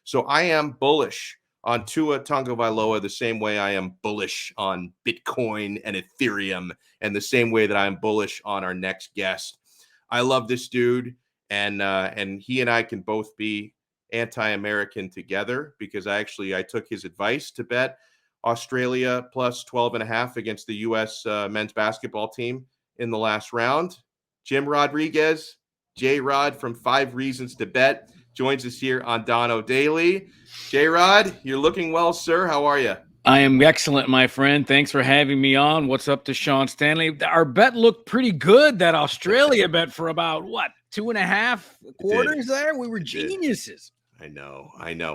So I am bullish on Tua Tagovailoa the same way I am bullish on Bitcoin and Ethereum, and the same way that I am bullish on our next guest. I love this dude, and he and I can both be anti-American together because I took his advice to bet Australia plus 12.5 against the U.S. Men's basketball team in the last round. Jim Rodriguez, J-Rod from 5 Reasons to Bet, joins us here on Donno Daily. J-Rod, you're looking well, sir. How are you? I am excellent, my friend. Thanks for having me on. What's up to Sean Stanley? Our bet looked pretty good, that Australia bet, for about, 2.5 quarters there? We were geniuses. I know.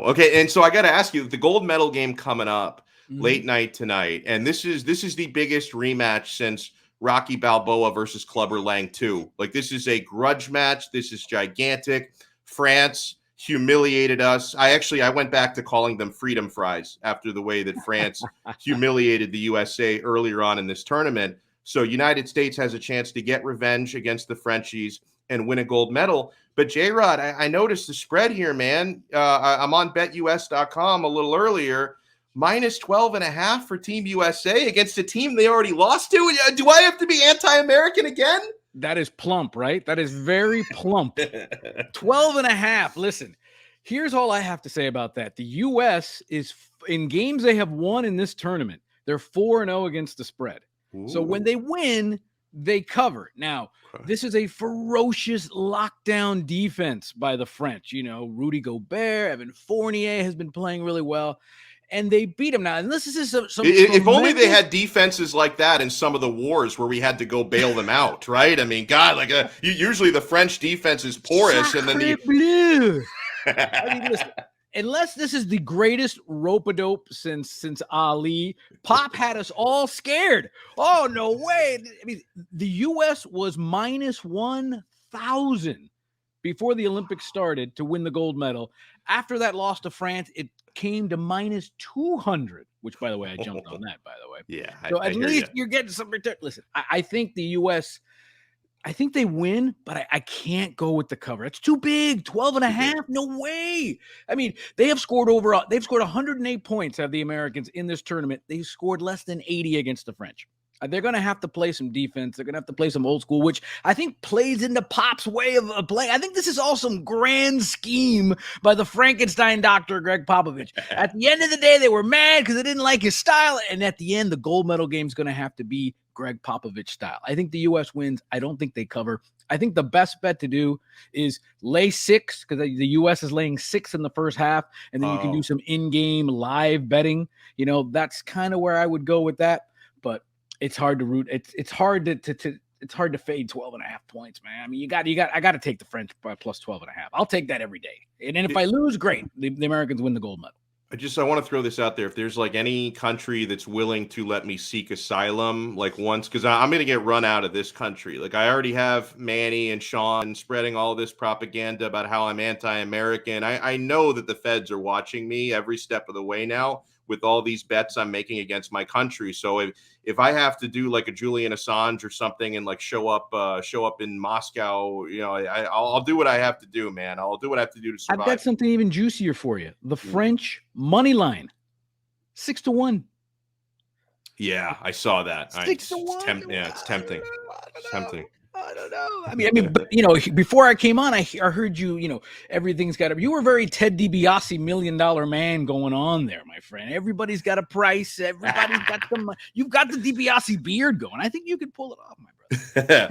Okay, and so I got to ask you, the gold medal game coming up late night tonight, and this is the biggest rematch since Rocky Balboa versus Clubber Lang 2. Like, this is a grudge match. This is gigantic. France humiliated us. I went back to calling them freedom fries after the way that France humiliated the USA earlier on in this tournament. So United States has a chance to get revenge against the Frenchies and win a gold medal. But J-Rod, I noticed the spread here, man. I'm on betus.com a little earlier. Minus 12.5 for Team USA against a team they already lost to. Do I have to be anti-American again? That is plump, right? That is very plump. 12.5. Listen, here's all I have to say about that. The U.S. is, in games they have won in this tournament, they're 4-0 against the spread. Ooh. So when they win, they cover. Now, this is a ferocious lockdown defense by the French. You know, Rudy Gobert, Evan Fournier has been playing really well. And they beat them now. And this is some if only they had defenses like that in some of the wars where we had to go bail them out, right? I mean, God, usually the French defense is porous, and then bleu. I mean, listen, unless this is the greatest rope-a-dope since Ali, Pop had us all scared. Oh, no way. I mean, the U.S. was minus 1,000 before the Olympics started to win the gold medal. After that loss to France, it came to minus 200, which, by the way, I jumped on that, by the way. Yeah. So at least you're getting some return. Listen, I think the U.S., I think they win, but I can't go with the cover. It's too big. 12.5? No way. I mean, they've scored 108 points, have the Americans, in this tournament. They've scored less than 80 against the French. They're going to have to play some defense. They're going to have to play some old school, which I think plays into Pop's way of playing. I think this is all some grand scheme by the Frankenstein doctor, Greg Popovich. At the end of the day, they were mad because they didn't like his style. And at the end, the gold medal game is going to have to be Greg Popovich style. I think the U.S. wins. I don't think they cover. I think the best bet to do is lay 6, because the U.S. is laying 6 in the first half. And then you can do some in-game live betting. You know, that's kind of where I would go with that. But it's hard to root. It's hard to it's hard to fade 12.5 points, man. I mean, I got to take the French by plus 12.5. I'll take that every day. And if I lose, great. The Americans win the gold medal. I want to throw this out there. If there's like any country that's willing to let me seek asylum, like once, because I'm going to get run out of this country. Like, I already have Manny and Sean spreading all this propaganda about how I'm anti-American. I know that the feds are watching me every step of the way now with all these bets I'm making against my country. So if I have to do like a Julian Assange or something and like show up in Moscow, you know, I'll do what I have to do, man. I'll do what I have to do to survive. I've got something even juicier for you. The French money line, 6-1. Yeah, I saw that. 6-1. It's tempting. It's tempting. I don't know. I mean, but, you know, before I came on, I heard you, you know, everything's got to, you were very Ted DiBiase $1 million man going on there, my friend. Everybody's got a price. Everybody's got some, you've got the DiBiase beard going. I think you could pull it off, my brother.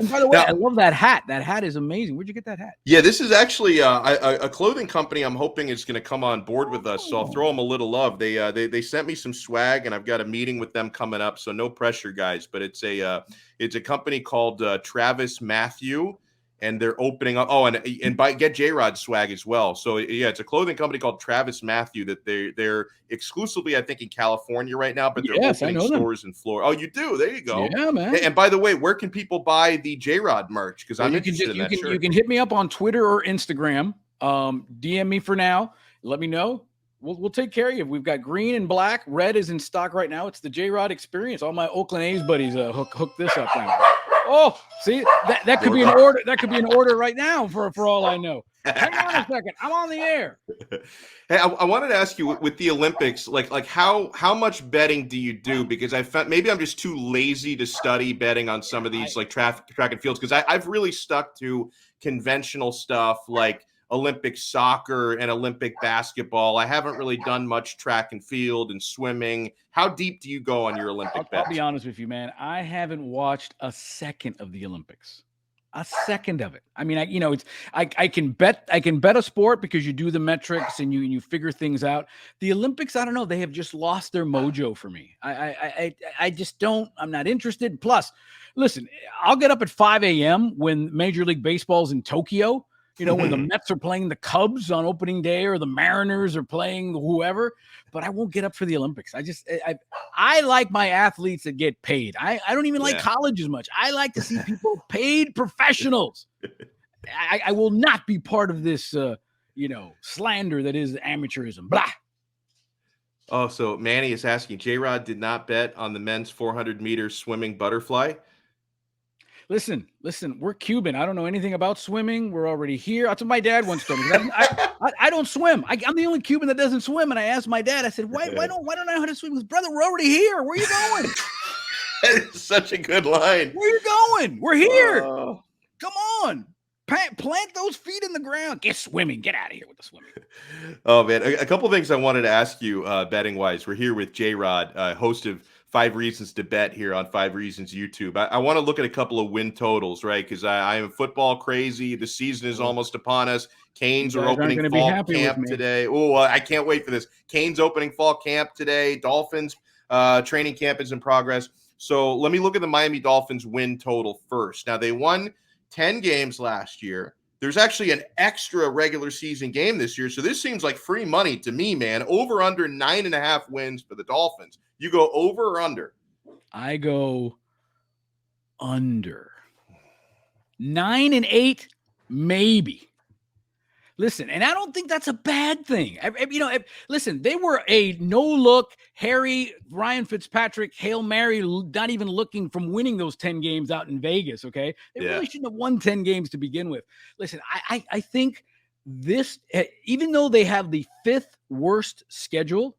And by the way, I love that hat. That hat is amazing. Where'd you get that hat? Yeah, this is actually a clothing company I'm hoping is going to come on board with us. So I'll throw them a little love. They sent me some swag, and I've got a meeting with them coming up. So no pressure, guys. But it's a company called Travis Matthew, and they're opening up. Oh, and get J-Rod swag as well. So yeah, it's a clothing company called Travis Matthew that they're exclusively, I think, in California right now, but they're opening stores in Florida. Oh, you do? There you go. Yeah, man. And by the way, where can people buy the J-Rod merch? Because I'm interested in that shirt. You can hit me up on Twitter or Instagram. DM me for now. Let me know. We'll take care of you. We've got green and black. Red is in stock right now. It's the J-Rod experience. All my Oakland A's buddies hook this up now. Oh, see, that could be an order. That could be an order right now for all I know. Hang on a second. I'm on the air. Hey, I wanted to ask you with the Olympics, like how much betting do you do? Because I found maybe I'm just too lazy to study betting on some of these like track and fields. Because I've really stuck to conventional stuff like Olympic soccer and Olympic basketball. I haven't really done much track and field and swimming. How deep do you go on your Olympic bets? I'll be honest with you, man. I haven't watched a second of the Olympics. A second of it. I mean, I can bet a sport because you do the metrics and you figure things out. The Olympics, I don't know. They have just lost their mojo for me. I just don't. I'm not interested. Plus, listen, I'll get up at 5 a.m. when Major League Baseball's in Tokyo. When the Mets are playing the Cubs on opening day or the Mariners are playing whoever, but I won't get up for the Olympics. I like my athletes that get paid. I don't even like college as much. I like to see people paid professionals. I will not be part of this, slander that is amateurism. Blah. Oh, so Manny is asking, J-Rod did not bet on the men's 400-meter swimming butterfly. Listen, we're Cuban. I don't know anything about swimming. We're already here. That's what my dad once told me. I don't swim. I'm the only Cuban that doesn't swim. And I asked my dad, I said, why don't I know how to swim? He goes, brother, we're already here. Where are you going? That is such a good line. Where are you going? We're here. Come on. Plant those feet in the ground. Get swimming. Get out of here with the swimming. Oh, man. A couple things I wanted to ask you betting-wise. We're here with J-Rod, host of 5 Reasons to Bet here on 5 Reasons YouTube. I want to look at a couple of win totals, right? Because I am football crazy. The season is almost upon us. Canes are opening fall camp today. Oh, I can't wait for this. Canes opening fall camp today. Dolphins training camp is in progress. So let me look at the Miami Dolphins win total first. Now, they won 10 games last year. There's actually an extra regular season game this year. So this seems like free money to me, man. Over under 9.5 wins for the Dolphins. You go over or under? I go under. 9-8, maybe. Listen, and I don't think that's a bad thing. Listen, they were a no-look, Harry, Ryan Fitzpatrick, Hail Mary, not even looking from winning those 10 games out in Vegas, okay? They really shouldn't have won 10 games to begin with. Listen, I think this, even though they have the 5th worst schedule,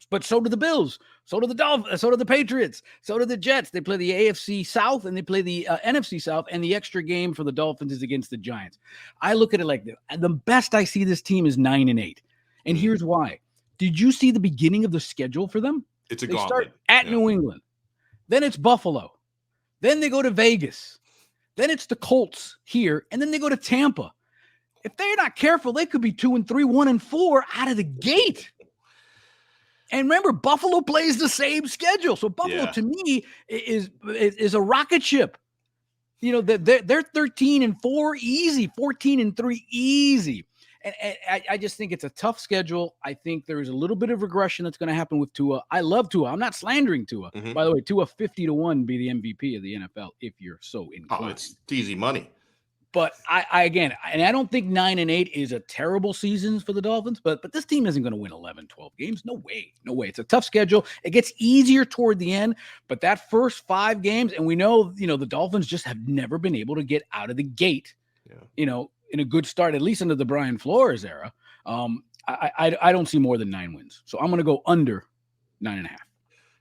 but so do the Bills, so do the Dolphins, so do the Patriots, so do the Jets. They play the AFC South and they play the NFC South, and the extra game for the Dolphins is against the Giants. I look at it like this. The best I see this team is 9-8. And here's why. Did you see the beginning of the schedule for them? It's a they gauntlet. Start at New England. Then it's Buffalo. Then they go to Vegas. Then it's the Colts here. And then they go to Tampa. If they're not careful, they could be 2-3, 1-4 out of the gate. And remember, Buffalo plays the same schedule. So Buffalo, to me, is a rocket ship. They're 13-4 easy, 14-3 easy. And I just think it's a tough schedule. I think there is a little bit of regression that's going to happen with Tua. I love Tua. I'm not slandering Tua. By the way, Tua 50-1 be the MVP of the NFL if you're so inclined. Oh, it's easy money. But I don't think 9-8 is a terrible season for the Dolphins, but this team isn't going to win 11, 12 games. No way. It's a tough schedule. It gets easier toward the end, but that first 5 games, and we know, the Dolphins just have never been able to get out of the gate, in a good start, at least into the Brian Flores era. I don't see more than 9 wins. So I'm going to go under 9.5.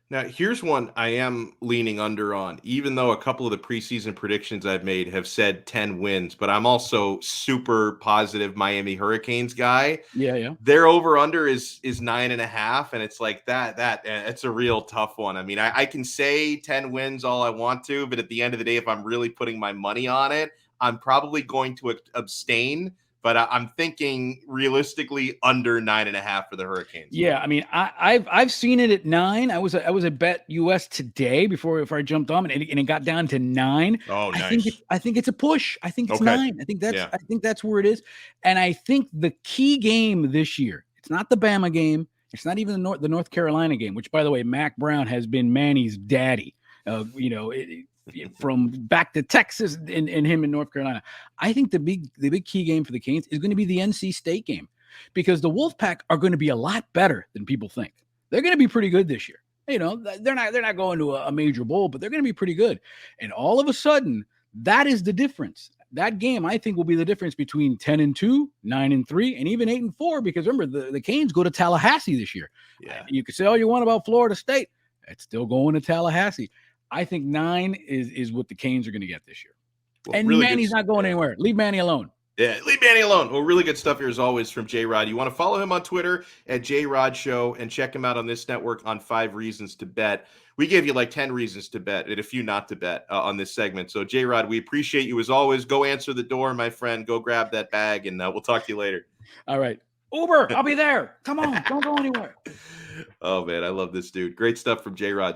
Now, here's one I am leaning under on, even though a couple of the preseason predictions I've made have said 10 wins, but I'm also super positive Miami Hurricanes guy. Yeah. Their over-under is 9.5, and it's like that. It's a real tough one. I mean, I can say 10 wins all I want to, but at the end of the day, if I'm really putting my money on it, I'm probably going to abstain. But I'm thinking realistically under 9.5 for the Hurricanes. Yeah, I mean, I've seen it at 9. I was a bet US today before I jumped on, and it got down to 9. Oh, nice. I think it's a push. I think it's 9. I think that's where it is. And I think the key game this year, it's not the Bama game, it's not even the North Carolina game, which, by the way, Mac Brown has been Manny's daddy. From back to Texas and him in North Carolina. I think the big key game for the Canes is going to be the NC State game, because the Wolfpack are going to be a lot better than people think. They're going to be pretty good this year. They're not going to a major bowl, but they're going to be pretty good. And all of a sudden, that is the difference. that game, I think, will be the difference between 10-2, 9-3, and even 8-4. Because remember, the Canes go to Tallahassee this year. Yeah. You can say all you want about Florida State. It's still going to Tallahassee. I think 9 is what the Canes are going to get this year. Well, and really Manny's not going anywhere. Leave Manny alone. Yeah, leave Manny alone. Well, really good stuff here as always from J-Rod. You want to follow him on Twitter at J-Rod Show and check him out on this network on 5 Reasons to Bet. We gave you like 10 reasons to bet and a few not to bet on this segment. So, J-Rod, we appreciate you as always. Go answer the door, my friend. Go grab that bag, and we'll talk to you later. All right. Uber, I'll be there. Come on. Don't go anywhere. Oh, man, I love this dude. Great stuff from J-Rod.